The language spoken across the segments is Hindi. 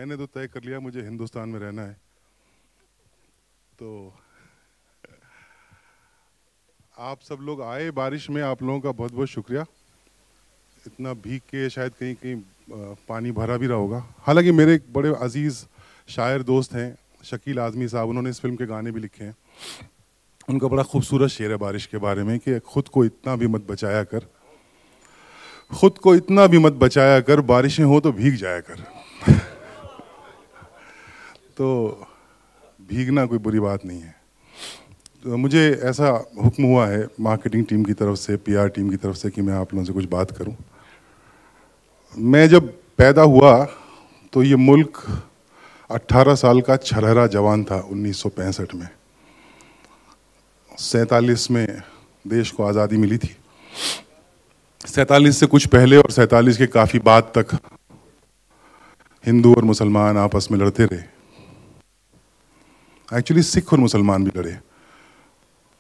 मैंने तो तय कर लिया मुझे हिंदुस्तान में रहना है। तो आप सब लोग आए बारिश में, आप लोगों का बहुत बहुत शुक्रिया। इतना भीग के शायद कहीं कहीं पानी भरा भी रहा होगा। हालांकि मेरे एक बड़े अजीज़ शायर दोस्त हैं शकील आज़मी साहब, उन्होंने इस फिल्म के गाने भी लिखे हैं। उनका बड़ा खूबसूरत शेर है बारिश के बारे में कि खुद को इतना भी मत बचाया कर, खुद को इतना भी मत बचाया कर, बारिशें हो तो भीग जाया कर। तो भीगना कोई बुरी बात नहीं है। तो मुझे ऐसा हुक्म हुआ है मार्केटिंग टीम की तरफ से, पीआर टीम की तरफ से कि मैं आप लोगों से कुछ बात करूं। मैं जब पैदा हुआ तो ये मुल्क 18 साल का छरहरा जवान था 1965 में। 47 में देश को आज़ादी मिली थी। 47 से कुछ पहले और 47 के काफ़ी बाद तक हिंदू और मुसलमान आपस में लड़ते रहे। एक्चुअली सिख और मुसलमान भी लड़े।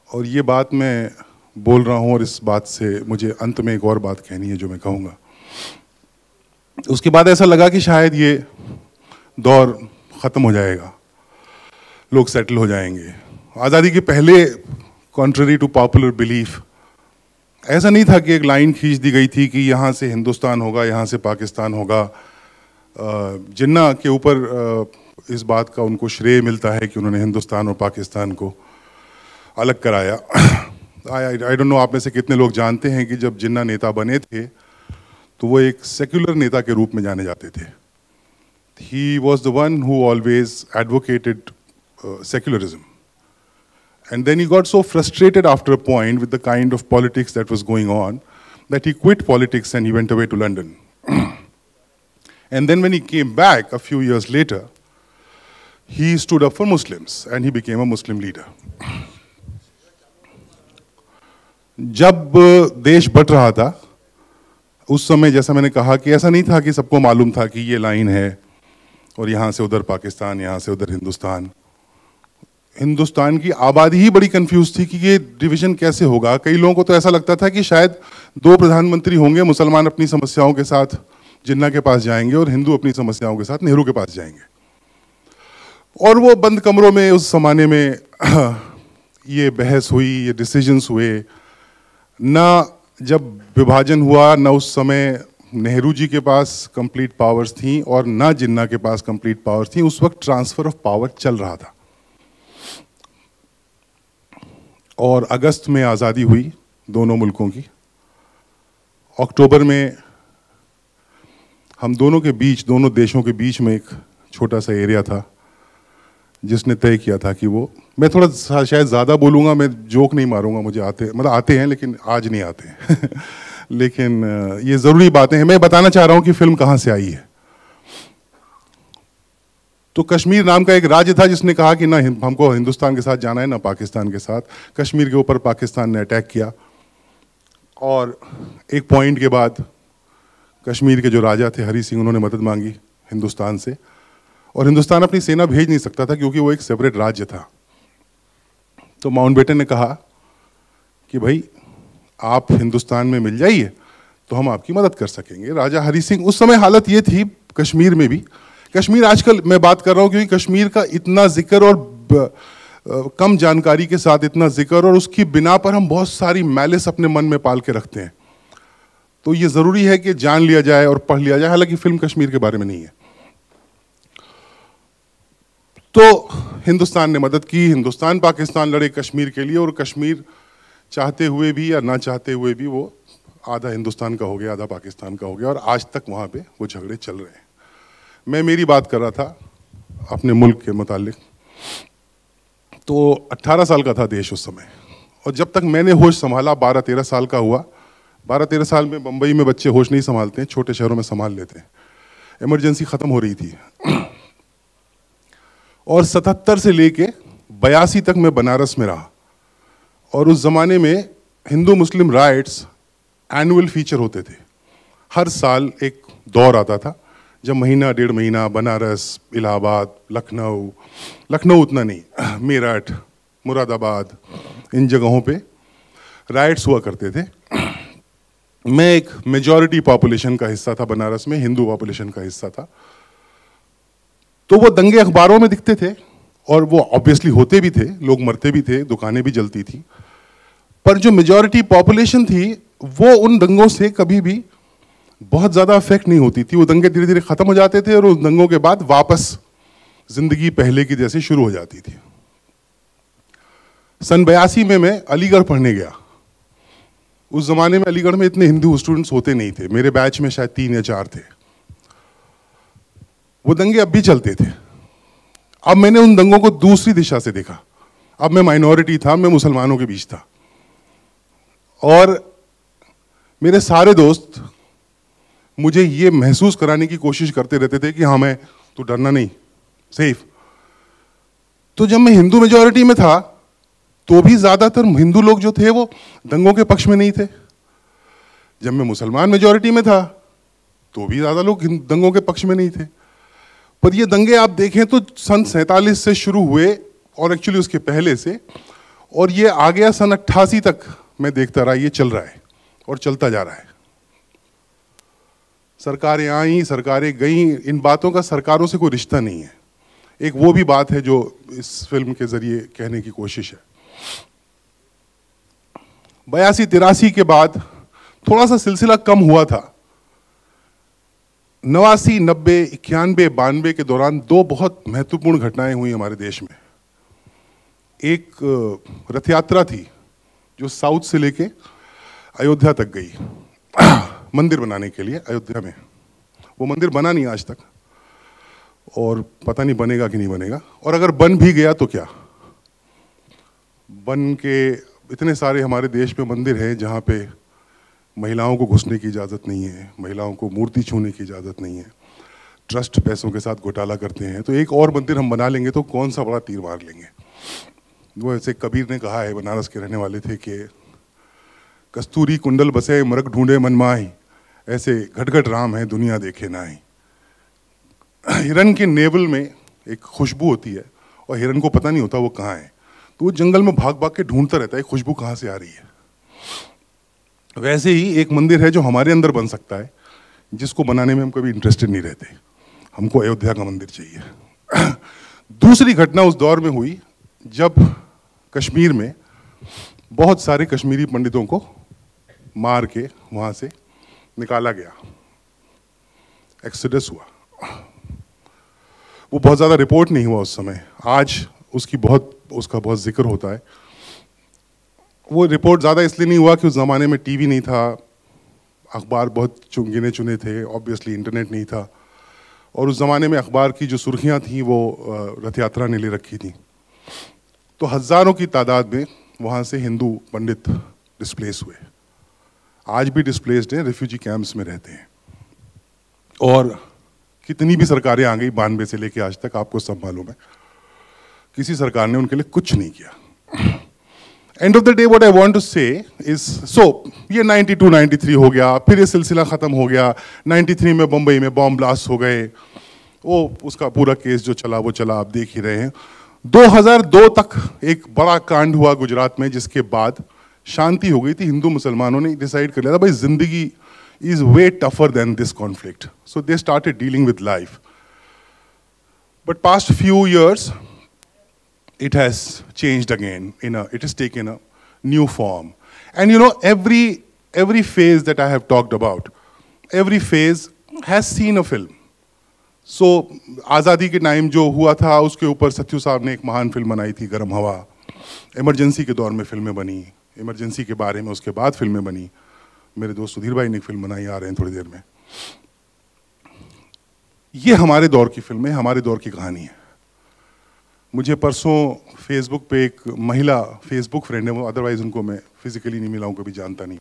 और ये बात मैं बोल रहा हूँ और इस बात से मुझे अंत में एक और बात कहनी है जो मैं कहूँगा। उसके बाद ऐसा लगा कि शायद ये दौर ख़त्म हो जाएगा, लोग सेटल हो जाएंगे। आज़ादी के पहले कॉन्ट्ररी टू पॉपुलर बिलीफ ऐसा नहीं था कि एक लाइन खींच दी गई थी कि यहाँ से हिंदुस्तान होगा, यहाँ से पाकिस्तान होगा। जिन्ना के ऊपर इस बात का उनको श्रेय मिलता है कि उन्होंने हिंदुस्तान और पाकिस्तान को अलग कराया। आई डोंट नो आप में से कितने लोग जानते हैं कि जब जिन्ना नेता बने थे तो वो एक सेक्युलर नेता के रूप में जाने जाते थे। He was the one who always advocated secularism, and then he got so frustrated after a point with the kind of politics that was going on that he quit politics and he went away to London. And then when he came back a few years later, he stood up for Muslims and he became a Muslim leader. जब देश बंट रहा था उस समय, जैसा मैंने कहा कि ऐसा नहीं था कि सबको मालूम था कि ये लाइन है और यहाँ से उधर पाकिस्तान, यहाँ से उधर हिंदुस्तान। हिंदुस्तान की आबादी ही बड़ी कंफ्यूज थी कि ये डिवीजन कैसे होगा। कई लोगों को तो ऐसा लगता था कि शायद 2 प्रधानमंत्री होंगे, मुसलमान अपनी समस्याओं के साथ जिन्ना के पास जाएंगे और हिंदू अपनी समस्याओं के साथ नेहरू के पास जाएंगे। और वो बंद कमरों में उस जमाने में ये बहस हुई, ये डिसीजंस हुए। ना जब विभाजन हुआ ना उस समय नेहरू जी के पास कंप्लीट पावर्स थी और ना जिन्ना के पास कंप्लीट पावर्स थी। उस वक्त ट्रांसफर ऑफ पावर चल रहा था और अगस्त में आज़ादी हुई दोनों मुल्कों की। अक्टूबर में हम दोनों के बीच, दोनों देशों के बीच में एक छोटा सा एरिया था जिसने तय किया था कि वो, मैं थोड़ा शायद ज़्यादा बोलूँगा, मैं जोक नहीं मारूंगा, मुझे आते हैं लेकिन आज नहीं आते। लेकिन ये ज़रूरी बातें हैं। मैं बताना चाह रहा हूँ कि फिल्म कहाँ से आई है। तो कश्मीर नाम का एक राज्य था जिसने कहा कि ना हमको हिंदुस्तान के साथ जाना है ना पाकिस्तान के साथ। कश्मीर के ऊपर पाकिस्तान ने अटैक किया और एक पॉइंट के बाद कश्मीर के जो राजा थे हरी सिंह, उन्होंने मदद मांगी हिंदुस्तान से। और हिंदुस्तान अपनी सेना भेज नहीं सकता था क्योंकि वो एक सेपरेट राज्य था। तो माउंटबेटन ने कहा कि भाई आप हिंदुस्तान में मिल जाइए तो हम आपकी मदद कर सकेंगे। राजा हरी सिंह, उस समय हालत ये थी कश्मीर में भी, कश्मीर आजकल मैं बात कर रहा हूँ क्योंकि कश्मीर का इतना जिक्र और कम जानकारी के साथ इतना जिक्र, और उसकी बिना पर हम बहुत सारी मैलिस अपने मन में पाल के रखते हैं। तो ये ज़रूरी है कि जान लिया जाए और पढ़ लिया जाए। हालांकि फिल्म कश्मीर के बारे में नहीं है। तो हिंदुस्तान ने मदद की, हिंदुस्तान पाकिस्तान लड़े कश्मीर के लिए, और कश्मीर चाहते हुए भी या ना चाहते हुए भी वो आधा हिंदुस्तान का हो गया, आधा पाकिस्तान का हो गया, और आज तक वहाँ पे वो झगड़े चल रहे हैं। मैं मेरी बात कर रहा था अपने मुल्क के मुतालिक। तो 18 साल का था देश उस समय, और जब तक मैंने होश संभाला 12-13 साल का हुआ। 12-13 साल में बम्बई में बच्चे होश नहीं संभालते हैं, छोटे शहरों में संभाल लेते हैं। इमरजेंसी ख़त्म हो रही थी और 77 से लेके 82 तक मैं बनारस में रहा। और उस ज़माने में हिंदू मुस्लिम राइट्स एनुअल फीचर होते थे। हर साल एक दौर आता था जब महीना 1.5 महीना बनारस, इलाहाबाद, लखनऊ उतना नहीं, मेरठ, मुरादाबाद, इन जगहों पे राइट्स हुआ करते थे। मैं एक मेजॉरिटी पॉपुलेशन का हिस्सा था बनारस में, हिंदू पॉपुलेशन का हिस्सा था। तो वो दंगे अखबारों में दिखते थे और वो ऑब्वियसली होते भी थे, लोग मरते भी थे, दुकानें भी जलती थी, पर जो मेजॉरिटी पॉपुलेशन थी वो उन दंगों से कभी भी बहुत ज़्यादा अफेक्ट नहीं होती थी। वो दंगे धीरे धीरे ख़त्म हो जाते थे और उन दंगों के बाद वापस जिंदगी पहले की जैसे शुरू हो जाती थी। सन 82 में मैं अलीगढ़ पढ़ने गया। उस जमाने में अलीगढ़ में इतने हिंदू स्टूडेंट्स होते नहीं थे, मेरे बैच में शायद 3 या 4 थे। वो दंगे अब भी चलते थे। अब मैंने उन दंगों को दूसरी दिशा से देखा। अब मैं माइनॉरिटी था, मैं मुसलमानों के बीच था, और मेरे सारे दोस्त मुझे ये महसूस कराने की कोशिश करते रहते थे कि हाँ मैं, तू डरना नहीं, सेफ। तो जब मैं हिंदू मेजॉरिटी में था तो भी ज्यादातर हिंदू लोग जो थे वो दंगों के पक्ष में नहीं थे। जब मैं मुसलमान मेजॉरिटी में था तो भी ज्यादा लोग दंगों के पक्ष में नहीं थे। पर ये दंगे आप देखें तो सन 47 से शुरू हुए, और एक्चुअली उसके पहले से, और ये आ गया सन 88 तक। मैं देखता रहा, ये चल रहा है और चलता जा रहा है। सरकारें आई, सरकारें गईं, इन बातों का सरकारों से कोई रिश्ता नहीं है। एक वो भी बात है जो इस फिल्म के जरिए कहने की कोशिश है। 82-83 के बाद थोड़ा सा सिलसिला कम हुआ था। 89, 90, 91, 92 के दौरान 2 बहुत महत्वपूर्ण घटनाएं हुई हमारे देश में। एक रथ यात्रा थी जो साउथ से लेके अयोध्या तक गई मंदिर बनाने के लिए अयोध्या में। वो मंदिर बना नहीं आज तक, और पता नहीं बनेगा कि नहीं बनेगा, और अगर बन भी गया तो क्या। बन के इतने सारे हमारे देश में मंदिर हैं जहाँ पे महिलाओं को घुसने की इजाज़त नहीं है, महिलाओं को मूर्ति छूने की इजाज़त नहीं है, ट्रस्ट पैसों के साथ घोटाला करते हैं। तो एक और मंदिर हम बना लेंगे तो कौन सा बड़ा तीर मार लेंगे। वो ऐसे कबीर ने कहा है, बनारस के रहने वाले थे, कि कस्तूरी कुंडल बसे मरक ढूंढे मन माही, ऐसे घटघट राम है दुनिया देखे नाई। हिरन के नेवल में एक खुशबू होती है और हिरन को पता नहीं होता वो कहाँ है, तो वो जंगल में भाग भाग के ढूंढता रहता है खुशबू कहाँ से आ रही है। वैसे ही एक मंदिर है जो हमारे अंदर बन सकता है, जिसको बनाने में हम कभी इंटरेस्टेड नहीं रहते। हमको अयोध्या का मंदिर चाहिए। दूसरी घटना उस दौर में हुई जब कश्मीर में बहुत सारे कश्मीरी पंडितों को मार के वहां से निकाला गया, एक्सोडस हुआ। वो बहुत ज़्यादा रिपोर्ट नहीं हुआ उस समय, आज उसका बहुत जिक्र होता है। वो रिपोर्ट ज़्यादा इसलिए नहीं हुआ कि उस ज़माने में टीवी नहीं था, अखबार बहुत गिने चुने थे, ऑब्वियसली इंटरनेट नहीं था, और उस ज़माने में अखबार की जो सुर्खियाँ थीं वो रथ यात्रा ने ले रखी थी। तो हज़ारों की तादाद में वहाँ से हिंदू पंडित डिस्प्लेस हुए, आज भी डिस्प्लेस्ड हैं, रिफ्यूजी कैंप्स में रहते हैं। और कितनी भी सरकारें आ गई 92 से लेके आज तक, आपको सब मालूम है, किसी सरकार ने उनके लिए कुछ नहीं किया। End of the day what I want to say is, so ये 92, 93 हो गया, फिर ये सिलसिला ख़त्म हो गया। 93 में बम्बई में बॉम्ब ब्लास्ट हो गए, वो उसका पूरा केस जो चला वो चला, आप देख ही रहे हैं। 2002 तक एक बड़ा कांड हुआ गुजरात में, जिसके बाद शांति हो गई थी। हिंदू मुसलमानों ने डिसाइड कर लिया था भाई जिंदगी is way tougher than this conflict, so they started dealing with life. But past few years it has changed again, it has taken a new form. And you know, every phase that I have talked about, every phase has seen a film. So आज़ादी के टाइम जो हुआ था उसके ऊपर सत्यू साहब ने एक महान फिल्म बनाई थी, गर्म हवा। इमरजेंसी के दौर में फिल्में बनी, इमरजेंसी के बारे में उसके बाद फिल्में बनी। मेरे दोस्त सुधीर भाई ने एक फिल्म बनाई, आ रहे हैं थोड़ी देर में। ये हमारे दौर की फिल्म है, हमारे दौर की कहानी है। मुझे परसों फेसबुक पे एक महिला फेसबुक फ्रेंड है, वो अदरवाइज उनको मैं फिजिकली नहीं मिला हूँ, कभी जानता नहीं,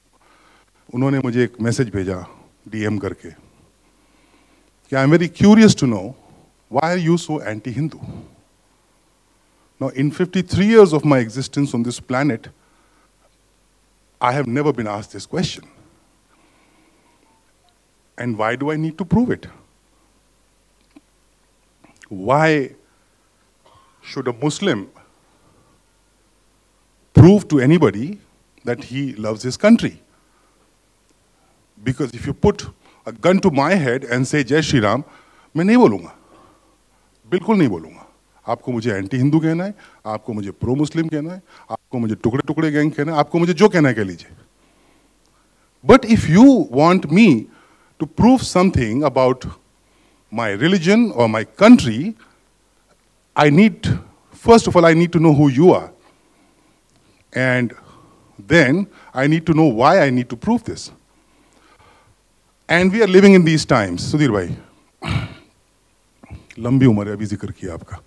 उन्होंने मुझे एक मैसेज भेजा डीएम करके कि I am very curious to know why are you so anti Hindu. Now in 53 years of my existence on this planet, I have never been asked this question. And why do I need to prove it? Why should a Muslim prove to anybody that he loves his country? Because if you put a gun to my head and say Jai Shri Ram, मैं नहीं बोलूँगा, बिल्कुल नहीं बोलूँगा। आपको मुझे एंटी हिंदू कहना है, आपको मुझे प्रो मुस्लिम कहना है, आपको मुझे टुकड़े टुकड़े गैंग कहना है, आपको मुझे जो कहना है कह लीजिए। But if you want me to prove something about my religion और my country, I need, first of all, I need to know who you are. And then I need to know why I need to prove this. And we are living in these times. Sudhir भाई, लंबी उम्र है, अभी जिक्र किया आपका।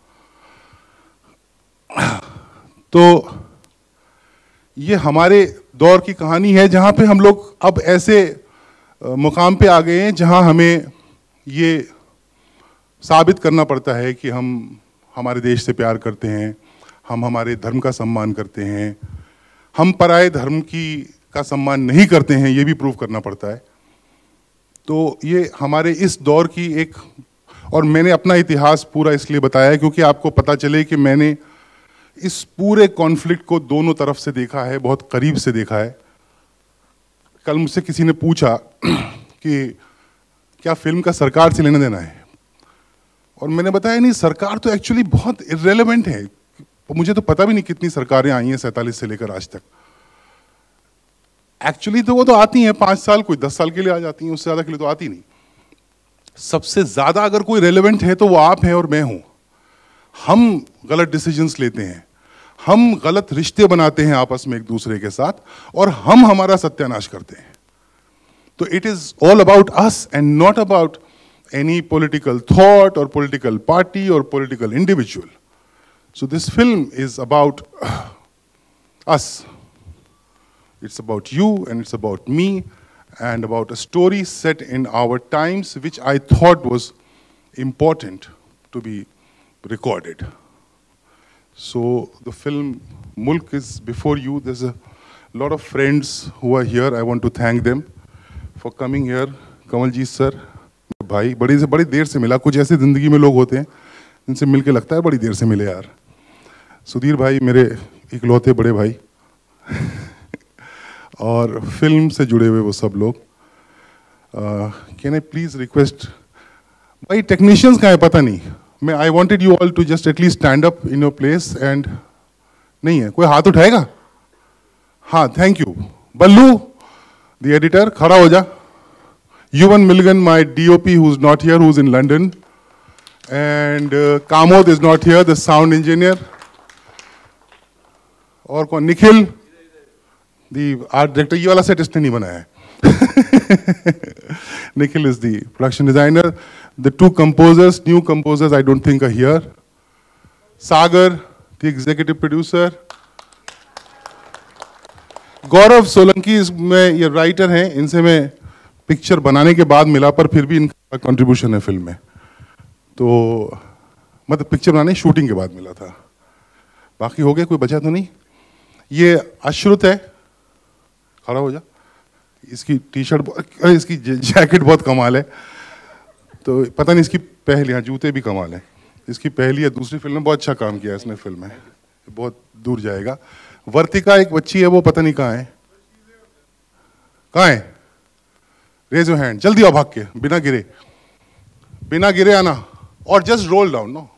तो ये हमारे दौर की कहानी है जहां पे हम लोग अब ऐसे मुकाम पे आ गए हैं जहां हमें ये साबित करना पड़ता है कि हम हमारे देश से प्यार करते हैं, हम हमारे धर्म का सम्मान करते हैं, हम पराये धर्म का सम्मान नहीं करते हैं, ये भी प्रूव करना पड़ता है। तो ये हमारे इस दौर की एक, और मैंने अपना इतिहास पूरा इसलिए बताया है क्योंकि आपको पता चले कि मैंने इस पूरे कॉन्फ्लिक्ट को दोनों तरफ से देखा है, बहुत करीब से देखा है। कल मुझसे किसी ने पूछा कि क्या फिल्म का सरकार से लेना देना है, और मैंने बताया नहीं, सरकार तो एक्चुअली बहुत इर्रेलेवेंट है। मुझे तो पता भी नहीं कितनी सरकारें आई हैं 47 से लेकर आज तक। एक्चुअली तो वो तो आती हैं 5 साल, कोई 10 साल के लिए आ जाती हैं, उससे ज्यादा के लिए तो आती नहीं। सबसे ज्यादा अगर कोई रेलेवेंट है तो वो आप हैं और मैं हूं। हम गलत डिसीजंस लेते हैं, हम गलत रिश्ते बनाते हैं आपस में एक दूसरे के साथ, और हम हमारा सत्यानाश करते हैं। तो it is all about us and not about any political thought or political party or political individual. So this film is about us. It's about you and it's about me and about a story set in our times which I thought was important to be recorded. So the film Mulk is before you. There's a lot of friends who are here. I want to thank them for coming here. Kamalji sir, भाई बड़ी देर से मिला। कुछ ऐसे जिंदगी में लोग होते हैं जिनसे मिलके लगता है बड़ी देर से मिले यार। सुधीर भाई मेरे इकलौते बड़े भाई और फिल्म से जुड़े हुए वो सब लोग। कैन आई प्लीज रिक्वेस्ट भाई, टेक्नीशियंस कहाँ है पता नहीं। मैं I wanted you all to just at least stand up in your place and नहीं है कोई हाथ उठाएगा? हाँ, thank you. Ballu the editor खड़ा हो जा। Yuvan Milligan, my DOP, who's not here, who's in London, and Kamod is not here, the sound engineer. और कौन? Nikhil, the art director. ये वाला set इसने नहीं बनाया है। Nikhil is the production designer. The 2 composers, new composers, I don't think are here. Sagar, the executive producer. गौरव सोलंकी इसमें ये राइटर हैं, इनसे मैं पिक्चर बनाने के बाद मिला, पर फिर भी इनका कंट्रीब्यूशन है फिल्म में। तो मतलब पिक्चर बनाने शूटिंग के बाद मिला था। बाकी हो गया, कोई बचा तो नहीं। ये अश्रुत है, खड़ा हो जा। इसकी टी शर्ट, इसकी जैकेट बहुत कमाल है। तो पता नहीं इसकी पहली, हाँ जूते भी कमाल है। इसकी पहली या दूसरी फिल्म में बहुत अच्छा काम किया है इसने फिल्म में, बहुत दूर जाएगा। वर्तिका एक बच्ची है, वो पता नहीं कहाँ है। कहाँ है? रेज योर हैंड, जल्दी आओ भाग के, बिना गिरे आना, और जस्ट रोल डाउन नो।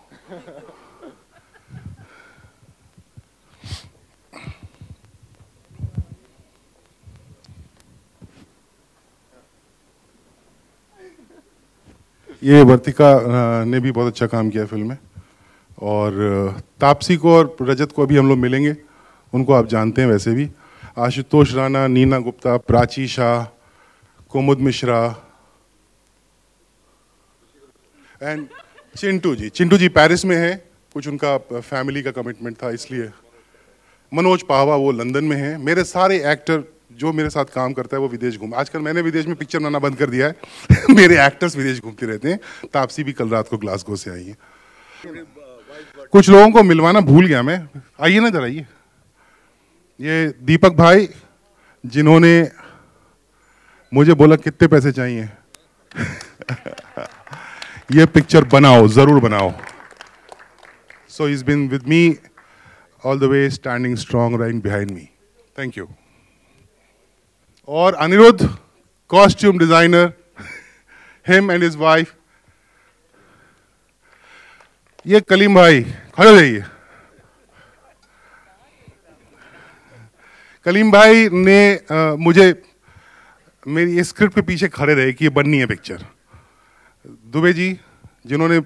ये वर्तिका ने भी बहुत अच्छा काम किया फिल्म में, और तापसी को और रजत को अभी हम लोग मिलेंगे, उनको आप जानते हैं वैसे भी। आशुतोष राणा, नीना गुप्ता, प्राची शाह, कोमुद मिश्रा एंड चिंटू जी पेरिस में है, कुछ उनका फैमिली का कमिटमेंट था इसलिए। मनोज पाहवा वो लंदन में है। मेरे सारे एक्टर जो मेरे साथ काम करता है वो विदेश घूम, आजकल मैंने विदेश में पिक्चर बनाना बंद कर दिया है। मेरे एक्टर्स विदेश घूमते रहते हैं। तापसी भी कल रात को ग्लासगो से आई है। कुछ लोगों को मिलवाना भूल गया मैं, आइए ना जरा। ये दीपक भाई जिन्होंने मुझे बोला कितने पैसे चाहिए ये पिक्चर बनाओ, जरूर बनाओ। सो he's been with me all the way, standing strong right behind me. Thank you. और Anirudh, costume designer, him and his wife. ये कलीम भाई खड़े हो जाइए। कलीम भाई ने मुझे मेरी इस स्क्रिप्ट के पीछे खड़े रहे कि ये बननी है पिक्चर। दुबे जी जिन्होंने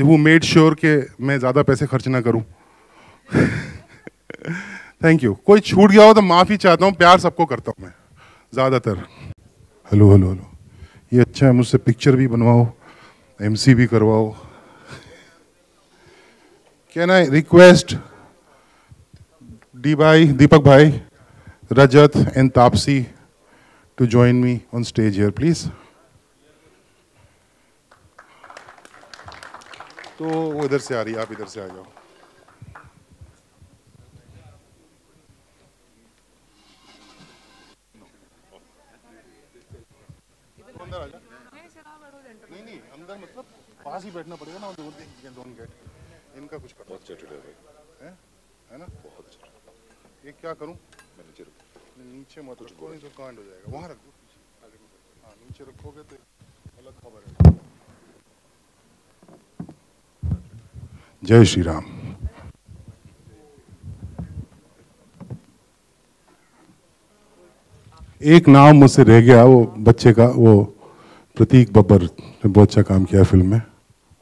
वो मेड श्योर के मैं ज़्यादा पैसे खर्च ना करूं। Thank you. कोई छूट गया हो तो माफ़ी चाहता हूँ, प्यार सबको करता हूँ मैं ज़्यादातर। हेलो हेलो हेलो, ये अच्छा है, मुझसे पिक्चर भी बनवाओ, एमसी भी करवाओ। कैन आई रिक्वेस्ट डी भाई, दीपक भाई, Rajat and Taapsee to join me on stage here, please. तो वो इधर से आ रही है, आप इधर से आ जाओ। अंदर आ जा। नहीं नहीं, अंदर मतलब पास ही बैठना पड़ेगा ना, डोंट गेट। इनका कुछ करो। बहुत चटुल है ना? बहुत चटुल। ये क्या करूं? नीचे मत रखो, नहीं तो कांड हो जाएगा। वहां रख दो, हाँ नीचे रखोगे तो अलग खबर है। जय श्री राम। एक नाम मुझसे रह गया, वो बच्चे का, वो प्रतीक बब्बर ने बहुत अच्छा काम किया फिल्म में,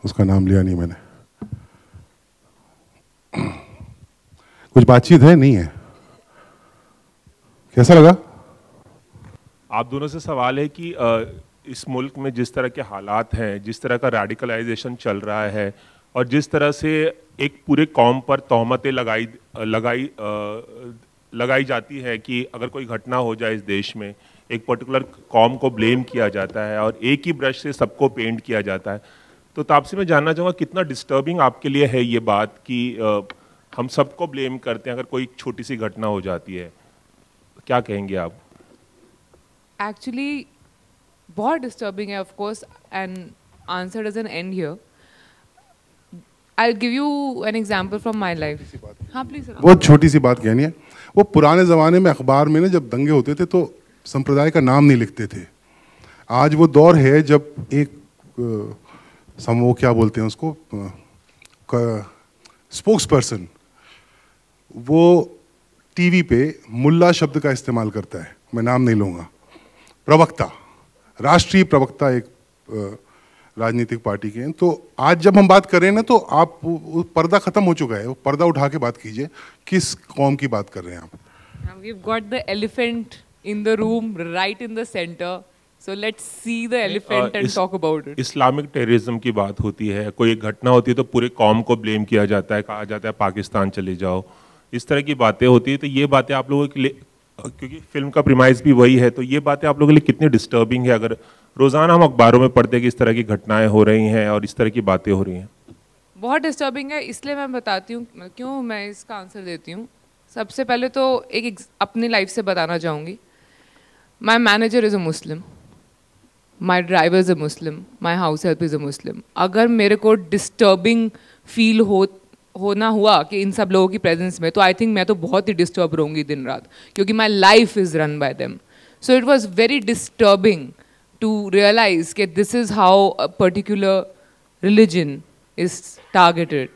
उसका नाम लिया नहीं मैंने। कुछ बातचीत है? नहीं है? कैसा लगा? आप दोनों से सवाल है कि इस मुल्क में जिस तरह के हालात हैं, जिस तरह का रेडिकलाइजेशन चल रहा है और जिस तरह से एक पूरे कौम पर तोहमतें लगाई जाती है कि अगर कोई घटना हो जाए इस देश में, एक पर्टिकुलर कौम को ब्लेम किया जाता है और एक ही ब्रश से सबको पेंट किया जाता है। तो तापसी मैं जानना चाहूँगा कितना डिस्टर्बिंग आपके लिए है ये बात कि हम सबको ब्लेम करते हैं अगर कोई छोटी सी घटना हो जाती है, क्या कहेंगे आप? एक्चुअली बहुत डिस्टर्बिंग है, of course, and answer doesn't and here. I will give you an example from my life. हाँ प्लीज। बहुत छोटी सी बात कहनी है। वो पुराने ज़माने में अखबार में ना जब दंगे होते थे तो संप्रदाय का नाम नहीं लिखते थे। आज वो दौर है जब एक वो क्या बोलते हैं उसको, स्पोक्स पर्सन, वो टीवी पे मुल्ला शब्द का इस्तेमाल करता है, मैं नाम नहीं लूँगा, प्रवक्ता, राष्ट्रीय प्रवक्ता एक राजनीतिक पार्टी के हैं। तो आज जब हम बात कर रहे हैं ना, तो आप पर्दा खत्म हो चुका है, वो पर्दा उठा के बात कीजिए, किस कौम की बात कर रहे हैं आप? We've got the elephant in the room, right in the center. So let's see the elephant and talk about it. Islamic terrorism की बात होती है, कोई एक घटना होती है तो पूरे कौम को ब्लेम किया जाता है, कहा जाता है पाकिस्तान चले जाओ, इस तरह की बातें होती है। तो ये बातें आप लोगों के लिए, क्योंकि फिल्म का प्रीमाइस भी वही है, तो ये बातें आप लोगों के लिए कितनी डिस्टर्बिंग है अगर रोजाना हम अखबारों में पढ़ते हैं कि इस तरह की घटनाएं हो रही हैं और इस तरह की बातें हो रही हैं? बहुत डिस्टर्बिंग है, इसलिए मैं बताती हूँ क्यों मैं इसका आंसर देती हूँ। सबसे पहले तो एक अपनी लाइफ से बताना चाहूँगी। My manager is a Muslim, my driver is a Muslim, my house help is a Muslim. अगर मेरे को डिस्टर्बिंग फील होना हुआ कि इन सब लोगों की प्रेजेंस में, तो आई थिंक मैं तो बहुत ही डिस्टर्ब रहूँगी दिन रात, क्योंकि my life is run by them. So it was very disturbing to realise कि this is how a particular religion is targeted.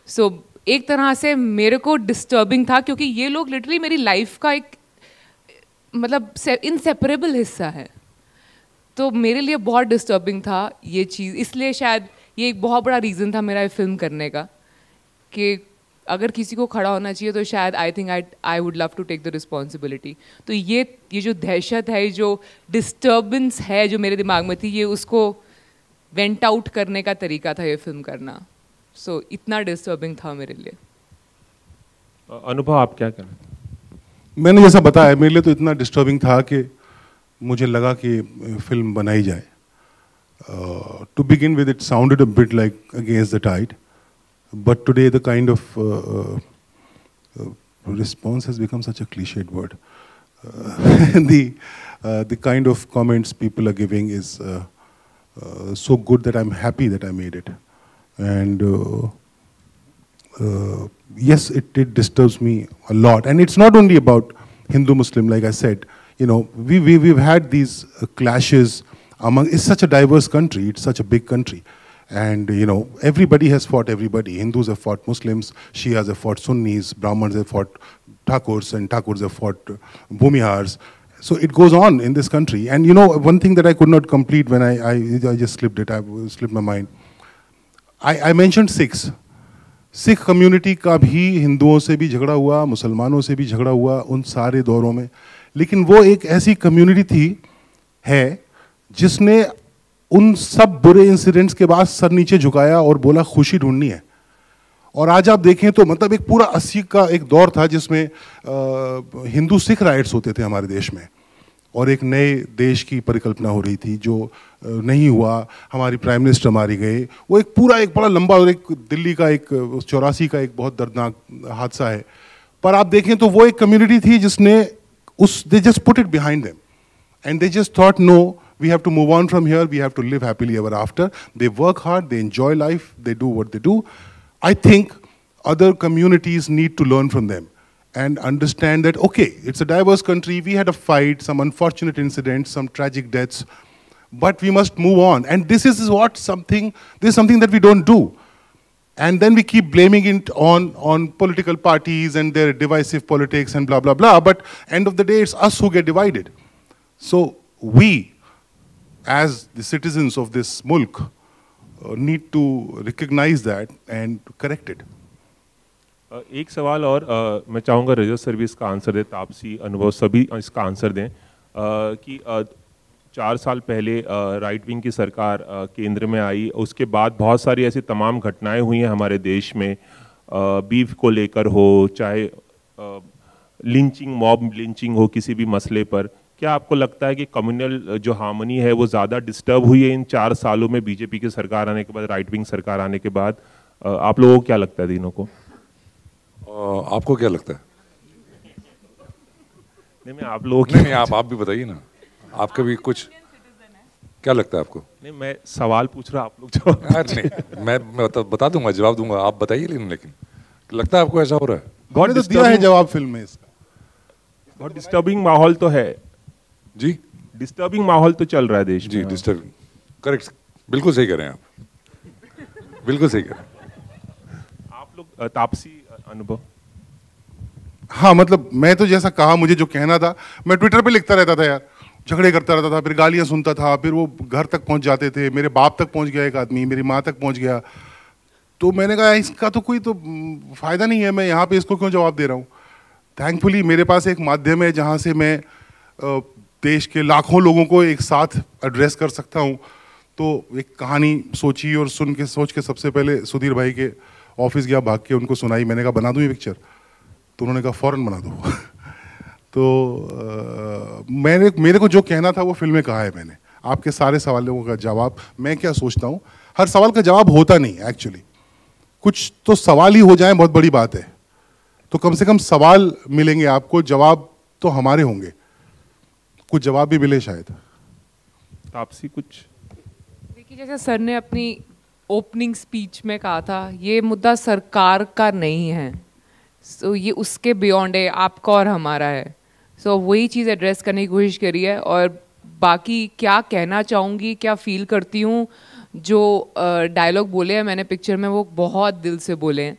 So एक तरह से मेरे को डिस्टर्बिंग था, क्योंकि ये लोग लिटरली मेरी लाइफ का एक मतलब इनसेपरेबल हिस्सा है। तो मेरे लिए बहुत डिस्टर्बिंग था ये चीज़, इसलिए शायद ये एक बहुत बड़ा रीज़न था मेरा फिल्म करने का, कि अगर किसी को खड़ा होना चाहिए तो शायद I think I would love to take the responsibility. तो ये जो दहशत है, जो डिस्टर्बेंस है जो मेरे दिमाग में थी, ये उसको वेंट आउट करने का तरीका था ये फिल्म करना। सो इतना डिस्टर्बिंग था मेरे लिए। अनुभव आप क्या करें? मैंने जैसा बताया, मेरे लिए तो इतना डिस्टर्बिंग था कि मुझे लगा कि फिल्म बनाई जाए। To begin with it sounded a bit like against the tide, but today the kind of response has become such a cliched word. The kind of comments people are giving is so good that I'm happy that I made it. And yes, it disturbs me a lot. And it's not only about Hindu-Muslim, like I said. You know, we've had these clashes among. It's such a diverse country. It's such a big country. And everybody has fought everybody. Hindus have fought Muslims, Shias have fought Sunnis, Brahmins have fought Thakurs, and Thakurs have fought Bhumihars. So it goes on in this country. And one thing that I could not complete when I just slipped it, I slipped my mind. I mentioned Sikhs. Sikh community का भी हिंदुओं से भी झगड़ा हुआ, मुसलमानों से भी झगड़ा हुआ उन सारे दौरों में, लेकिन वो एक ऐसी कम्युनिटी है जिसने उन सब बुरे इंसिडेंट्स के बाद सर नीचे झुकाया और बोला खुशी ढूंढनी है। और आज आप देखें तो मतलब एक पूरा 80 का एक दौर था जिसमें हिंदू सिख राइट्स होते थे हमारे देश में, और एक नए देश की परिकल्पना हो रही थी जो नहीं हुआ। हमारी प्राइम मिनिस्टर मारी गए। वो एक पूरा एक बड़ा लंबा और एक दिल्ली का एक 84 का एक बहुत दर्दनाक हादसा है। पर आप देखें तो वो एक कम्युनिटी थी जिसने they just put it behind them and they just thought no, we have to move on from here, we have to live happily ever after. They work hard, they enjoy life, they do what they do. I think other communities need to learn from them and understand that, okay, it's a diverse country, we had a fight, some unfortunate incidents, some tragic deaths, but we must move on. And this is something that we don't do. And then we keep blaming it on political parties and their divisive politics and blah, blah, blah. But end of the day, it's us who get divided. So we, as the citizens of this mulk, need to recognize that and correct it. एक सवाल और मैं चाहूँगा रिजर्व सर्विस का आंसर दे, तापसी, अनुभव, सभी इसका आंसर दें कि 4 साल पहले राइट विंग की सरकार केंद्र में आई, उसके बाद बहुत सारी ऐसी तमाम घटनाएं हुई हैं हमारे देश में, बीफ को लेकर हो, चाहे लिंचिंग, मॉब लिंचिंग हो किसी भी मसले पर। क्या आपको लगता है कि कम्युनल जो हार्मनी है वो ज़्यादा डिस्टर्ब हुई है इन 4 सालों में बीजेपी की सरकार आने के बाद, राइट विंग सरकार आने के बाद? आप लोगों को क्या लगता है तीनों को? आपको क्या लगता है? नहीं, मैं आप लोगों की नहीं, आप भी बताइए ना, आपका भी कुछ क्या लगता है आपको? नहीं, मैं सवाल पूछ रहा, आप लोग जवाब। नहीं, मैं बता दूंगा, जवाब दूंगा, आप बताइए। लेकिन लगता है आपको ऐसा हो रहा है? बहुत तो दिया है जवाब फिल्म में इसका। बहुत डिस्टर्बिंग माहौल तो है जी, डिस्टर्बिंग माहौल तो चल रहा है देश में। जी, डिस्टर्बिंग, करेक्ट, बिल्कुल सही कह रहे हैं आप, बिल्कुल सही कह रहे हैं आप लोग। तापसी, अनुभव? हाँ, मतलब मैं तो जैसा कहा, मुझे जो कहना था मैं ट्विटर पे लिखता रहता था यार, झगड़े करता रहता था, फिर गालियाँ सुनता था, फिर वो घर तक पहुँच जाते थे, मेरे बाप तक पहुँच गया एक आदमी, मेरी माँ तक पहुँच गया। तो मैंने कहा इसका तो कोई तो फ़ायदा नहीं है, मैं यहाँ पे इसको क्यों जवाब दे रहा हूँ। थैंकफुली मेरे पास एक माध्यम है जहाँ से मैं देश के लाखों लोगों को एक साथ एड्रेस कर सकता हूँ। तो एक कहानी सोची और सोच के सबसे पहले सुधीर भाई के ऑफिस गया, भाग के उनको सुनाई। मैंने कहा बना दूँ ये पिक्चर? तो उन्होंने कहा फ़ौरन बना दो। तो मेरे को जो कहना था वो फिल्म में कहा है मैंने। आपके सारे सवालों का जवाब, मैं क्या सोचता हूँ, हर सवाल का जवाब होता नहीं एक्चुअली, कुछ तो सवाल ही हो जाए बहुत बड़ी बात है। तो कम से कम सवाल मिलेंगे आपको, जवाब तो हमारे होंगे, कुछ जवाब भी मिले शायद। तापसी कुछ? देखिए, जैसे सर ने अपनी ओपनिंग स्पीच में कहा था, ये मुद्दा सरकार का नहीं है, सो ये उसके बियॉन्ड है, आपका और हमारा है। सो वही चीज़ एड्रेस करने की कोशिश करी है। और बाकी क्या कहना चाहूँगी, क्या फील करती हूँ, जो डायलॉग बोले हैं मैंने पिक्चर में, वो बहुत दिल से बोले हैं।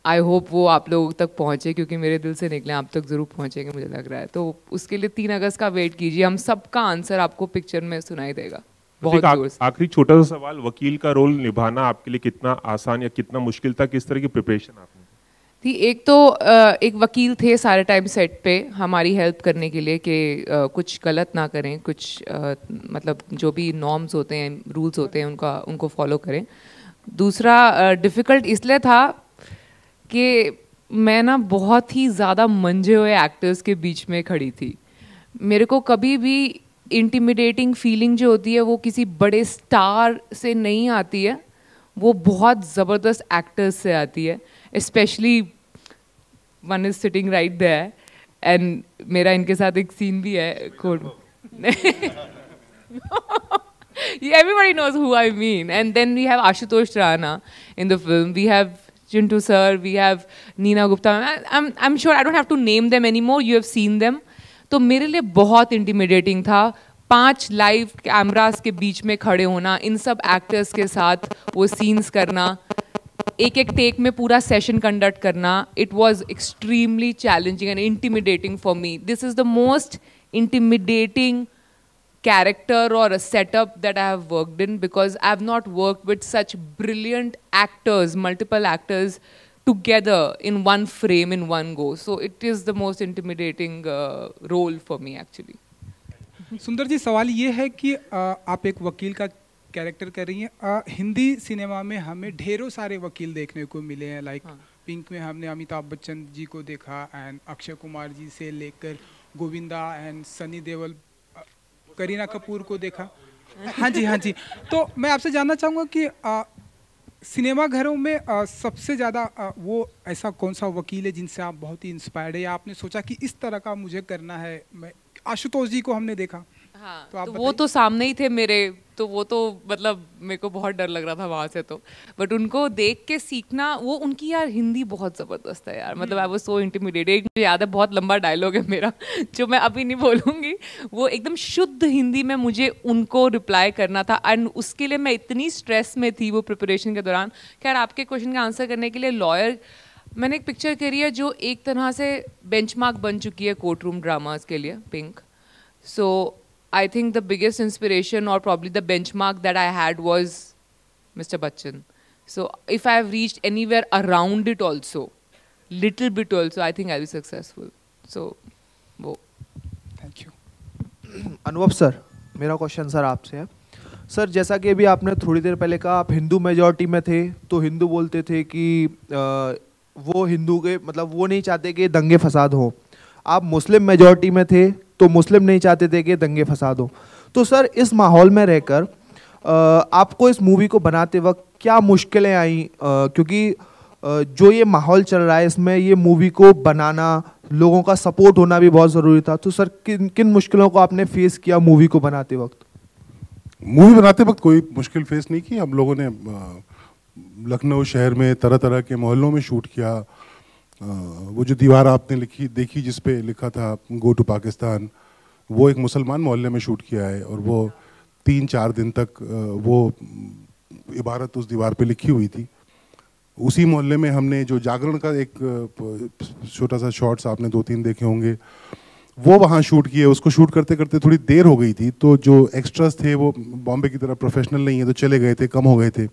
आई होप वो आप लोगों तक पहुँचे, क्योंकि मेरे दिल से निकले, आप तक ज़रूर पहुँचेंगे मुझे लग रहा है। तो उसके लिए 3 अगस्त का वेट कीजिए, हम सबका आंसर आपको पिक्चर में सुनाई देगा। बहुत आखिरी छोटा सा सवाल, वकील का रोल निभाना आपके लिए कितना आसान या कितना मुश्किल था? किस तरह की प्रिपरेशन आपने थी? एक तो एक वकील थे सारे टाइम सेट पे हमारी हेल्प करने के लिए कि कुछ गलत ना करें, कुछ मतलब जो भी नॉर्म्स होते हैं, रूल्स होते हैं, उनको फॉलो करें। दूसरा डिफ़िकल्ट इसलिए था कि मैं ना बहुत ही ज़्यादा मंझे हुए एक्टर्स के बीच में खड़ी थी। मेरे को कभी भी इंटिमिडेटिंग फीलिंग जो होती है वो किसी बड़े स्टार से नहीं आती है, वो बहुत ज़बरदस्त एक्टर्स से आती है। Specially one is sitting right there, and मेरा इनके साथ एक सीन भी है कोड। Everybody knows who I mean. And then we have Ashutosh Rana in the film. We have Chintu sir. We have Neena Gupta. I'm sure I don't have to name them anymore. You have seen them. तो मेरे लिए बहुत इंटिमिडेटिंग था, 5 लाइव कैमरास के बीच में खड़े होना, इन सब एक्टर्स के साथ वो सीन्स करना, एक एक टेक में पूरा सेशन कंडक्ट करना, it was extremely challenging and intimidating for me. This is the most intimidating character or a setup that I have worked in, because I have not worked with such brilliant actors, multiple actors together in one frame in one go. So it is the most intimidating role for me actually. सुंदर जी, सवाल ये है कि आप एक वकील का कैरेक्टर कर रही हैं. हिंदी सिनेमा में हमें ढेरों सारे वकील देखने को मिले हैं. लाइक पिंक में हमने अमिताभ बच्चन जी को देखा, एंड अक्षय कुमार जी से लेकर गोविंदा एंड सनी देओल, करीना कपूर को देखा. हाँ जी, हाँ जी. तो मैं आपसे जानना चाहूँगा कि सिनेमा घरों में सबसे ज़्यादा वो ऐसा कौन सा वकील है जिनसे आप बहुत ही इंस्पायर्ड है, या आपने सोचा कि इस तरह का मुझे करना है? मैं आशुतोष जी को हमने देखा. हाँ, तो वो तो सामने ही थे मेरे, तो वो तो मतलब मेरे को बहुत डर लग रहा था वहाँ से. तो बट उनको देख के सीखना, वो उनकी यार हिंदी बहुत ज़बरदस्त है यार. मतलब आई वाज सो इंटिमिडेटेड. मुझे याद है, बहुत लंबा डायलॉग है मेरा जो मैं अभी नहीं बोलूँगी. वो एकदम शुद्ध हिंदी में मुझे उनको रिप्लाई करना था, एंड उसके लिए मैं इतनी स्ट्रेस में थी वो प्रिपरेशन के दौरान. खैर, आपके क्वेश्चन का आंसर करने के लिए लॉयर, मैंने एक पिक्चर करी है जो एक तरह से बेंचमार्क बन चुकी है कोर्ट रूम ड्रामास के लिए, pink. So I think the biggest inspiration or probably the benchmark that I had was Mr. Bachchan. So if I have reached anywhere around it also, little bit also, I think I'll be successful. So, वो. Thank you. अनुभव सर, मेरा क्वेश्चन सर आपसे है. सर, जैसा कि अभी आपने थोड़ी देर पहले कहा, आप हिंदू मेजॉरिटी में थे, तो हिंदू बोलते थे कि वो हिंदू के मतलब वो नहीं चाहते कि दंगे फसाद हो. आप मुस्लिम मेजॉरिटी में थे तो मुस्लिम नहीं चाहते थे कि दंगे फसाद हो. तो सर, इस माहौल में रहकर आपको इस मूवी को बनाते वक्त क्या मुश्किलें आई? क्योंकि जो ये माहौल चल रहा है, इसमें ये मूवी को बनाना, लोगों का सपोर्ट होना भी बहुत ज़रूरी था. तो सर, किन किन मुश्किलों को आपने फेस किया मूवी को बनाते वक्त? मूवी बनाते वक्त कोई मुश्किल फेस नहीं की. हम लोगों ने लखनऊ शहर में तरह तरह के मोहल्लों में शूट किया. वो जो दीवार आपने देखी जिस पे लिखा था गो टू पाकिस्तान, वो एक मुसलमान मोहल्ले में शूट किया है, और वो 3-4 दिन तक वो इबारत उस दीवार पे लिखी हुई थी. उसी मोहल्ले में हमने जो जागरण का एक छोटा सा शॉट्स आपने 2-3 देखे होंगे, वो वहाँ शूट किए. उसको शूट करते करते थोड़ी देर हो गई थी, तो जो एक्स्ट्रास थे वो बॉम्बे की तरह प्रोफेशनल नहीं है, तो चले गए थे, कम हो गए थे.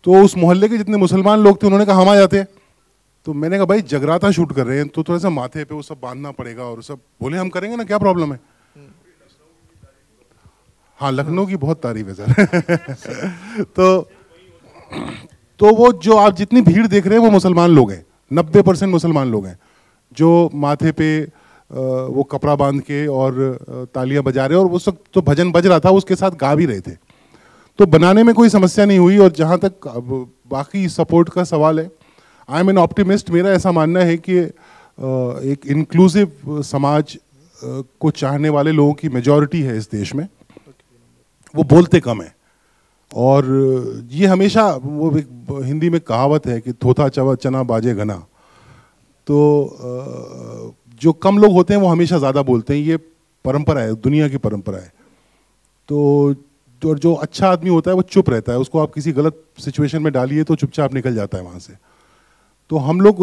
तो उस मोहल्ले के जितने मुसलमान लोग थे, उन्होंने कहा हम आ जाते हैं. तो मैंने कहा भाई जगराता शूट कर रहे हैं, तो थोड़ा सा माथे पे वो सब बांधना पड़ेगा. और सब बोले हम करेंगे ना, क्या प्रॉब्लम है. हाँ, लखनऊ की बहुत तारीफ है सर. तो वो जो आप जितनी भीड़ देख रहे हैं वो मुसलमान लोग हैं. 90% मुसलमान लोग हैं जो माथे पे वो कपड़ा बांध के और तालियां बजा रहे हैं. और वो सब तो भजन बज रहा था, उसके साथ गा भी रहे थे. तो बनाने में कोई समस्या नहीं हुई. और जहाँ तक बाकी सपोर्ट का सवाल है, आई एम एन ऑप्टिमिस्ट. मेरा ऐसा मानना है कि एक इंक्लूसिव समाज को चाहने वाले लोगों की मेजॉरिटी है इस देश में. वो बोलते कम है. और ये हमेशा वो एक हिंदी में कहावत है कि थोथा चना बाजे घना. तो जो कम लोग होते हैं वो हमेशा ज़्यादा बोलते हैं. ये परंपरा है, दुनिया की परंपरा है. तो जो अच्छा आदमी होता है वो चुप रहता है. उसको आप किसी गलत सिचुएशन में डालिए तो चुपचाप निकल जाता है वहाँ से. तो हम लोग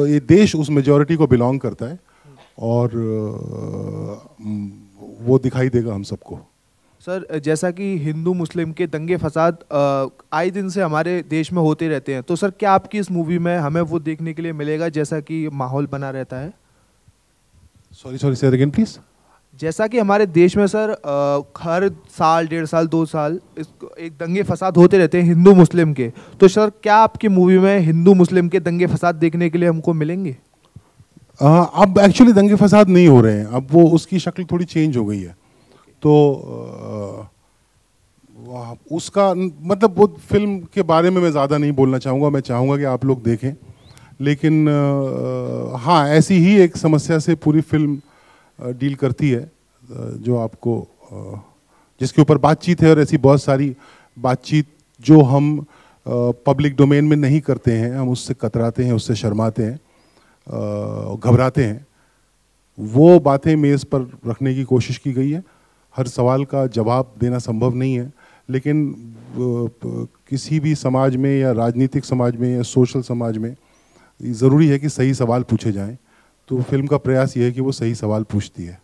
ये देश उस मेजॉरिटी को बिलोंग करता है, और वो दिखाई देगा हम सबको. सर, जैसा कि हिंदू मुस्लिम के दंगे फसाद आए दिन से हमारे देश में होते रहते हैं, तो सर क्या आपकी इस मूवी में हमें वो देखने के लिए मिलेगा जैसा कि माहौल बना रहता है? सॉरी से अगेन प्लीज. जैसा कि हमारे देश में सर हर साल 1.5 साल 2 साल एक दंगे फसाद होते रहते हैं हिंदू मुस्लिम के, तो सर क्या आपकी मूवी में हिंदू मुस्लिम के दंगे फसाद देखने के लिए हमको मिलेंगे? अब एक्चुअली दंगे फसाद नहीं हो रहे हैं. अब वो उसकी शक्ल थोड़ी चेंज हो गई है. तो उसका मतलब वो फिल्म के बारे में मैं ज़्यादा नहीं बोलना चाहूँगा. मैं चाहूँगा कि आप लोग देखें. लेकिन हाँ, ऐसी ही एक समस्या से पूरी फिल्म डील करती है, जो आपको जिसके ऊपर बातचीत है. और ऐसी बहुत सारी बातचीत जो हम पब्लिक डोमेन में नहीं करते हैं, हम उससे कतराते हैं, उससे शर्माते हैं, घबराते हैं. वो बातें मेज़ पर रखने की कोशिश की गई है. हर सवाल का जवाब देना संभव नहीं है, लेकिन किसी भी समाज में या राजनीतिक समाज में या सोशल समाज में ज़रूरी है कि सही सवाल पूछे जाएं। तो फिल्म का प्रयास ये है कि वो सही सवाल पूछती है।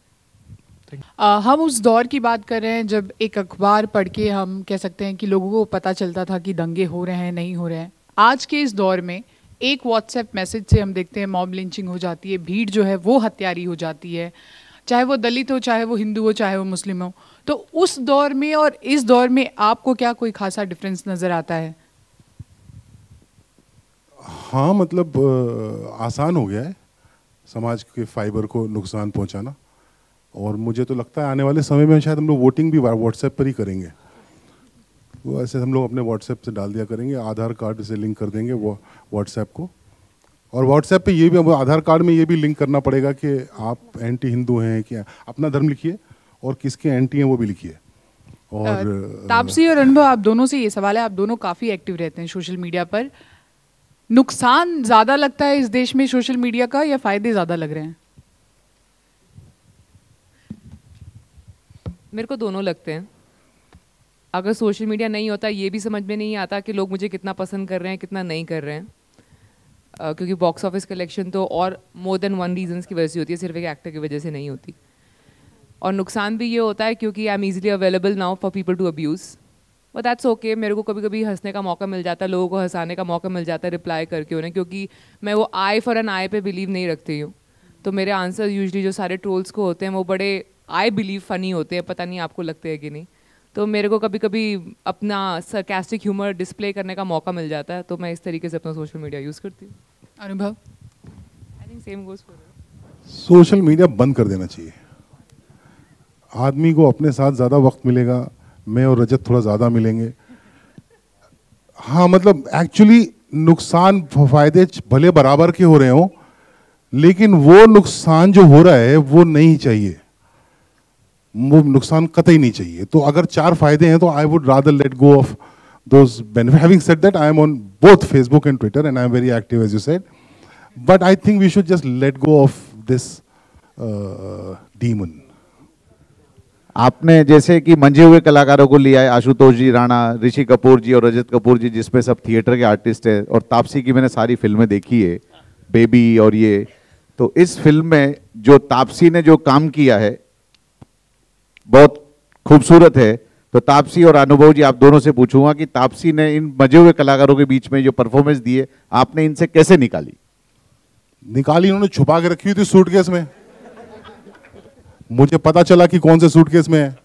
हम उस दौर की बात कर रहे हैं जब एक अखबार पढ़ के हम कह सकते हैं कि लोगों को पता चलता था कि दंगे हो रहे हैं, नहीं हो रहे हैं। आज के इस दौर में एक व्हाट्सएप मैसेज से हम देखते हैं मॉब लिंचिंग हो जाती है, भीड़ जो है वो हत्यारी हो जाती है, चाहे वो दलित हो, चाहे वो हिंदू हो, चाहे वो मुस्लिम हो। तो उस दौर में और इस दौर में आपको क्या कोई खासा डिफरेंस नज़र आता है? हाँ, मतलब आसान हो गया है समाज के फाइबर को नुकसान पहुंचाना, और मुझे तो लगता है आने वाले समय में शायद हम लोग वोटिंग भी व्हाट्सएप पर ही करेंगे। वो ऐसे हम लोग अपने व्हाट्सएप से डाल दिया करेंगे, आधार कार्ड से लिंक कर देंगे वो व्हाट्सएप को, और व्हाट्सएप पे ये भी, आधार कार्ड में ये भी लिंक करना पड़ेगा कि आप एंटी हिंदू हैं, क्या अपना धर्म लिखिए और किसके एंटी हैं वो भी लिखिए। और तापसी और अनुभव, आप दोनों से ये सवाल है, आप दोनों काफ़ी एक्टिव रहते हैं सोशल मीडिया पर। नुकसान ज़्यादा लगता है इस देश में सोशल मीडिया का या फ़ायदे ज़्यादा लग रहे हैं? मेरे को दोनों लगते हैं। अगर सोशल मीडिया नहीं होता, ये भी समझ में नहीं आता कि लोग मुझे कितना पसंद कर रहे हैं, कितना नहीं कर रहे हैं, क्योंकि बॉक्स ऑफिस कलेक्शन तो और मोर देन वन रीजंस की वजह से होती है, सिर्फ एक एक्टर की वजह से नहीं होती। और नुकसान भी ये होता है क्योंकि I am easily available now for people to abuse, but that's okay. मेरे को कभी कभी हंसने का मौका मिल जाता है, लोगों को हंसाने का मौका मिल जाता है रिप्लाई करके उन्हें, क्योंकि मैं वो आई फॉर एन आई पे बिलीव नहीं रखती हूँ। तो मेरे आंसर यूजली जो सारे ट्रोल्स को होते हैं वो बड़े आई बिलीव फ़नी होते हैं, पता नहीं आपको लगते हैं कि नहीं। तो मेरे को कभी कभी अपना सरकास्टिक ह्यूमर डिस्प्ले करने का मौका मिल जाता है, तो मैं इस तरीके से अपना सोशल मीडिया यूज़ करती हूँ। अनुभव? I think same goes for social media बंद कर देना चाहिए। आदमी को अपने साथ ज़्यादा वक्त मिलेगा, मैं और रजत थोड़ा ज़्यादा मिलेंगे। हाँ, मतलब एक्चुअली नुकसान फ़ायदे भले बराबर के हो रहे हों, लेकिन वो नुकसान जो हो रहा है वो नहीं चाहिए, वो नुकसान कतई नहीं चाहिए। तो अगर 4 फायदे हैं तो I would rather let go of those benefit. Having said that, I am on both Facebook and Twitter and I am very active as you said, but I think we should just let go of this demon. आपने जैसे कि मंझे हुए कलाकारों को लिया है, आशुतोष जी राणा, ऋषि कपूर जी और रजत कपूर जी, जिसमें सब थिएटर के आर्टिस्ट हैं, और तापसी की मैंने सारी फिल्में देखी है, बेबी और ये। तो इस फिल्म में जो तापसी ने जो काम किया है बहुत खूबसूरत है। तो तापसी और अनुभव जी, आप दोनों से पूछूंगा कि तापसी ने इन मजे हुए कलाकारों के बीच में जो परफॉर्मेंस दी है, आपने इनसे कैसे निकाली? उन्होंने छुपा के रखी हुई थी सूटकेस में। मुझे पता चला कि कौन से सूटकेस में है,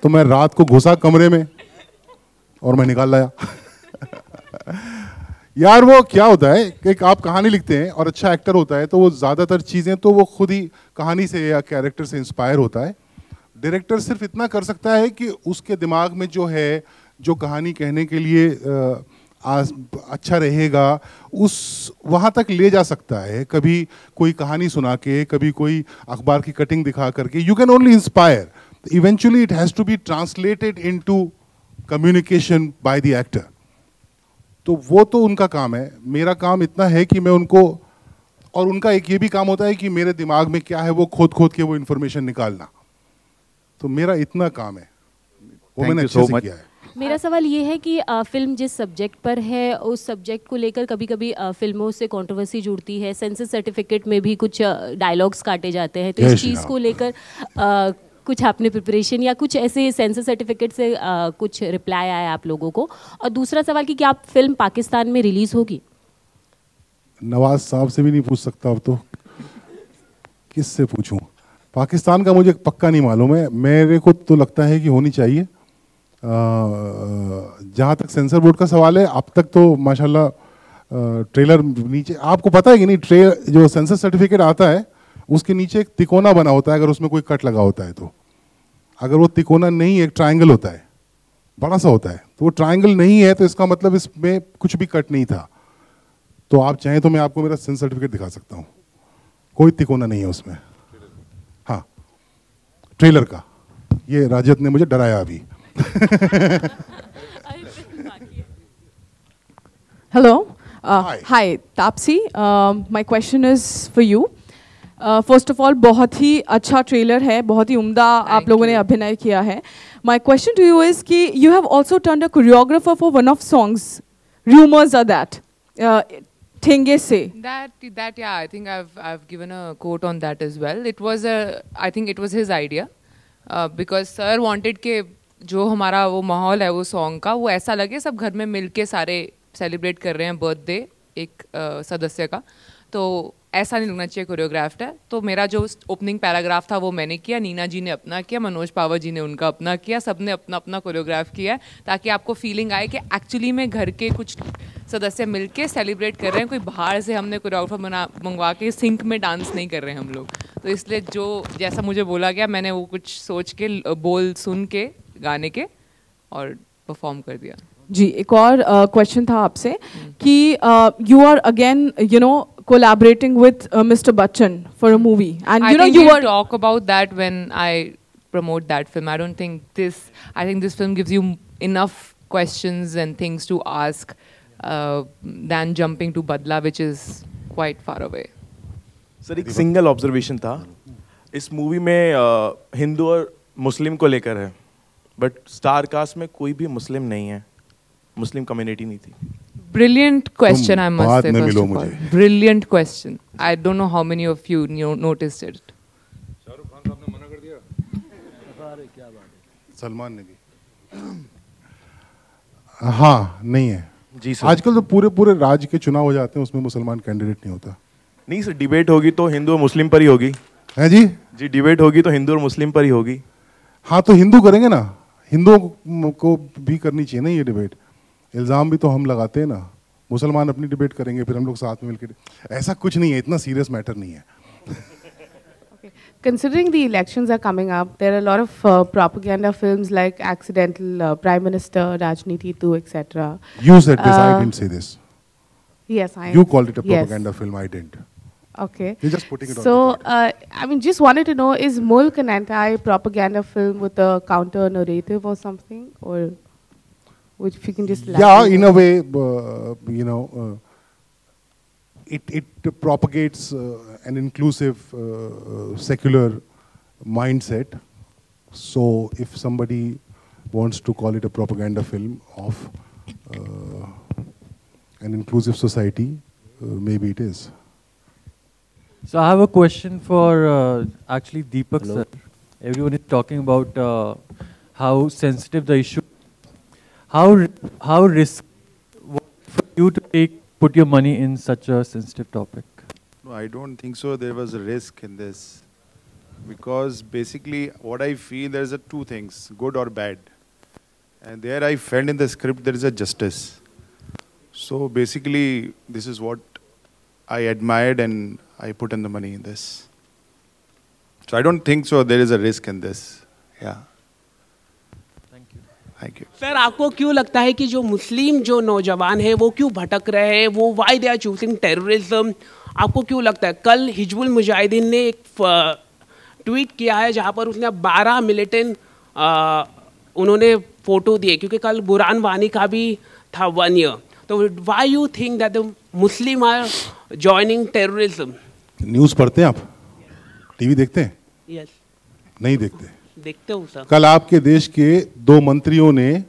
तो मैं रात को घुसा कमरे में और मैं निकाल लाया। यार वो क्या होता है कि आप कहानी लिखते हैं और अच्छा एक्टर होता है तो वो ज़्यादातर चीज़ें तो वो खुद ही कहानी से या कैरेक्टर से इंस्पायर होता है। डायरेक्टर सिर्फ इतना कर सकता है कि उसके दिमाग में जो है, जो कहानी कहने के लिए अच्छा रहेगा, उस वहाँ तक ले जा सकता है। कभी कोई कहानी सुना के, कभी कोई अखबार की कटिंग दिखा करके, you can only inspire, eventually it has to be translated into communication by the actor. तो वो तो उनका काम है। मेरा काम इतना है कि मैं उनको, और उनका एक ये भी काम होता है कि मेरे दिमाग में क्या है वो खोद खोद के वो इन्फॉर्मेशन निकालना। तो मेरा इतना काम है, वो मैंने अच्छे से किया है। मेरा सवाल ये है कि फिल्म जिस सब्जेक्ट पर है, उस सब्जेक्ट को लेकर कभी कभी फिल्मों से कंट्रोवर्सी जुड़ती है, सेंसर सर्टिफिकेट में भी कुछ डायलॉग्स काटे जाते हैं, तो इस चीज़ को लेकर कुछ आपने प्रिपरेशन या कुछ ऐसे सेंसर सर्टिफिकेट से कुछ रिप्लाई आया आप लोगों को? और दूसरा सवाल कि क्या आप फिल्म पाकिस्तान में रिलीज होगी? नवाज साहब से भी नहीं पूछ सकता, अब तो किससे पूछूं? पाकिस्तान का मुझे पक्का नहीं मालूम है, मेरे को तो लगता है कि होनी चाहिए। जहाँ तक सेंसर बोर्ड का सवाल है, अब तक तो माशाल्लाह ट्रेलर नीचे, आपको पता है कि नहीं, जो सेंसर सर्टिफिकेट आता है उसके नीचे एक तिकोना बना होता है, अगर उसमें कोई कट लगा होता है तो। अगर वो तिकोना नहीं, एक ट्रायंगल होता है, बड़ा सा होता है, तो वो ट्रायंगल नहीं है तो इसका मतलब इसमें कुछ भी कट नहीं था। तो आप चाहें तो मैं आपको मेरा सेंसर सर्टिफिकेट दिखा सकता हूँ, कोई तिकोना नहीं है उसमें। हाँ, ट्रेलर का, ये राजत ने मुझे डराया अभी। Hello. Hi, Taapsee. My question is for you. First of all बहुत ही अच्छा ट्रेलर है, बहुत ही उम्दा आप लोगों ने अभिनय किया है. My question to you is कि you have also turned a choreographer for one of songs. Rumors are that Thenge Se. That yeah, I think I've given a quote on that as well. I think it was his idea because sir wanted के जो हमारा वो माहौल है वो सॉन्ग का वो ऐसा लगे सब घर में मिलके सारे सेलिब्रेट कर रहे हैं बर्थडे एक सदस्य का, तो ऐसा नहीं लगना चाहिए कोरियोग्राफ्ड है. तो मेरा जो ओपनिंग पैराग्राफ था वो मैंने किया, नीना जी ने अपना किया, मनोज पावर जी ने उनका अपना किया, सब ने अपना अपना कोरियोग्राफ किया है ताकि आपको फीलिंग आए कि एक्चुअली में घर के कुछ सदस्य मिलके सेलिब्रेट कर रहे हैं. कोई बाहर से हमने कोरियोग्राफर मंगवा के सिंक में डांस नहीं कर रहे हैं हम लोग. तो इसलिए जो जैसा मुझे बोला गया मैंने वो कुछ सोच के बोल सुन के गाने के और परफॉर्म कर दिया. जी एक और क्वेश्चन था आपसे कि you are again you know collaborating with Mr. Bachchan for a movie, and I you know think you we'll were talk about that when I promote that film. I think this film gives you enough questions and things to ask than jumping to Badla, which is quite far away. Sir एक सिंगल ऑब्जर्वेशन था, इस मूवी में हिंदू और मुस्लिम को लेकर है, बट स्टार कास्ट में कोई भी मुस्लिम नहीं है, मुस्लिम कम्युनिटी नहीं थी. Brilliant question, I must say. First of all, मुझे. brilliant question. I don't know how many of you noticed it. Shahrukh Khan साहब ने मना कर दिया. सलमान ने भी. हाँ नहीं है जी सर. आजकल तो पूरे राज्य के चुनाव हो जाते हैं, उसमें मुसलमान कैंडिडेट नहीं होता. नहीं सर, डिबेट होगी तो हिंदू और मुस्लिम पर ही होगी. है जी. जी डिबेट होगी तो हिंदू और मुस्लिम पर ही होगी. हाँ तो हिंदू करेंगे ना, हिंदुओं को भी करनी चाहिए ना ये डिबेट. इल्ज़ाम भी तो हम लगाते हैं ना, मुसलमान अपनी डिबेट करेंगे फिर हम लोग साथ में मिलकर. ऐसा कुछ नहीं है, इतना सीरियस मैटर नहीं है. Considering the elections are coming up, there are a lot of propaganda films like Accidental, Prime Minister, Rajniti 2, etc. You said this, I didn't say this. Yes, You called it a propaganda film, I didn't. Okay. You're just putting it on so, record. I mean, just wanted to know, is Mulk an anti-propaganda film with a counter-narrative or something? Or which if you can just yeah, in a way, you know, it propagates an inclusive secular mindset. So if somebody wants to call it a propaganda film of an inclusive society, maybe it is. So I have a question for actually Deepak sir. Everyone is talking about how sensitive the issue. How risk for you to put your money in such a sensitive topic? No, I don't think so. There was a risk in this because basically what I feel, there's two things, good or bad, and there I felt in the script there is a justice. So basically this is what I admired and I put in the money in this. So I don't think so there is a risk in this. Yeah. Thank you. Sir आपको क्यों लगता है कि जो मुस्लिम जो नौजवान है वो क्यों भटक रहे हैं, वो why they are choosing terrorism? आपको क्यों लगता है? कल हिजबुल मुजाहिदीन ने एक ट्वीट किया है जहां पर उसने 12 मिलिटेंट उन्होंने फोटो दिए, क्योंकि कल बुरहान वानी का भी था 1 ईयर. तो why you think that the Muslim are joining terrorism? News पढ़ते हैं आप? टीवी देखते हैं? यस. नहीं देखते? देखते हो सर. कल आपके देश के 2 मंत्रियों ने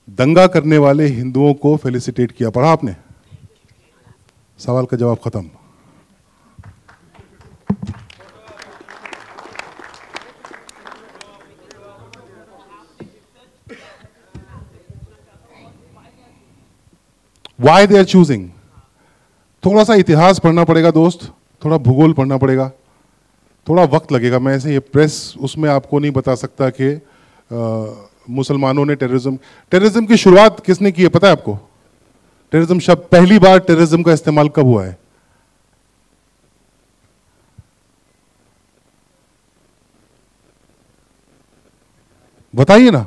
दंगा करने वाले हिंदुओं को फेलिसिटेट किया, पढ़ा आपने? सवाल का जवाब खत्म. Why they are choosing? थोड़ा सा इतिहास पढ़ना पड़ेगा दोस्त, थोड़ा भूगोल पढ़ना पड़ेगा, थोड़ा वक्त लगेगा. मैं ऐसे ये प्रेस उसमें आपको नहीं बता सकता कि मुसलमानों ने टेररिज्म की शुरुआत किसने की है पता है आपको? टेररिज्म शब्द, पहली बार टेररिज्म का इस्तेमाल कब हुआ है? बताइए ना.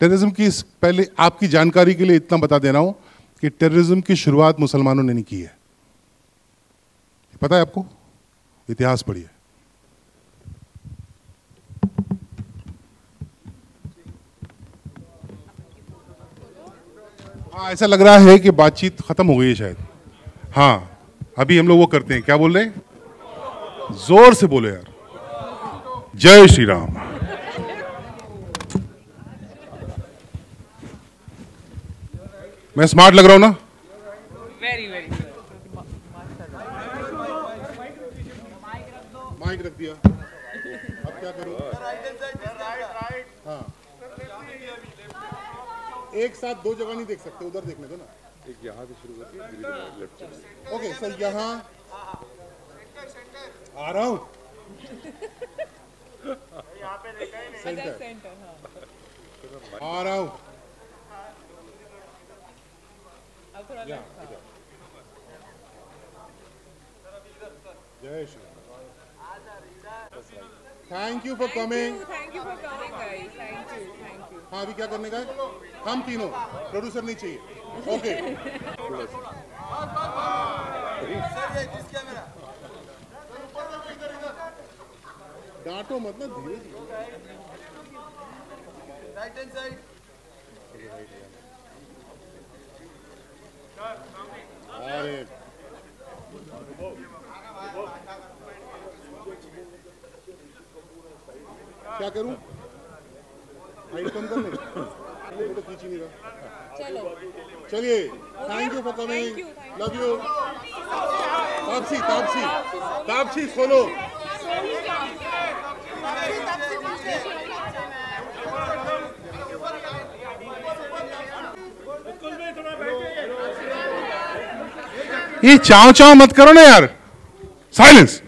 टेररिज्म की पहले आपकी जानकारी के लिए इतना बता दे रहा हूं कि टेररिज्म की शुरुआत मुसलमानों ने नहीं की है. पता है आपको? इतिहास पढ़िए. हाँ, ऐसा लग रहा है कि बातचीत खत्म हो गई है शायद. हाँ, अभी हम लोग वो करते हैं, क्या बोल रहे हैं? जोर से बोलो यार, जय श्री राम। मैं स्मार्ट लग रहा हूं ना? Very very. माइक रख दिया, अब क्या करूं? हाँ, एक साथ दो जगह नहीं देख सकते, उधर देखने दो ना। एक यहाँ से शुरू करके लेफ्ट साइड। ओके सर, यहाँ आ रहा हूँ। सेंटर आ रहा हूँ। जय Shri thank you for coming. Thank you for coming guys, thank you. हाँ, अभी क्या करने का है? हम तीनों, प्रोड्यूसर नहीं चाहिए। ओके डांटो मत ना, धीरे राइट हैंड साइड। अरे क्या करूं? हाइट कम करने तो खींच ही नहीं रहा। चलो चलिए, thank you for coming, love you. Taapsee Taapsee Taapsee solo. ये चाव चाव मत करो ना यार, साइलेंस।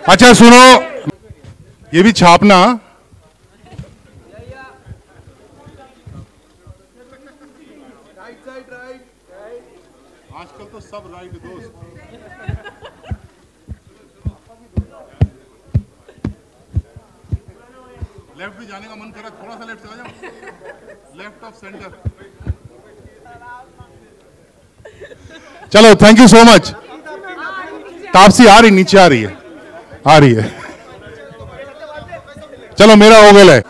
अच्छा सुनो, ये भी छापना। आजकल तो सब राइट दोस्त। लेफ्ट भी जाने का मन कर रहा, थोड़ा सा लेफ्ट चला जाओ, लेफ्ट ऑफ सेंटर। चलो, thank you so much. Taapsee आ रही, नीचे आ रही है, आ रही है। चलो, मेरा हो गया है।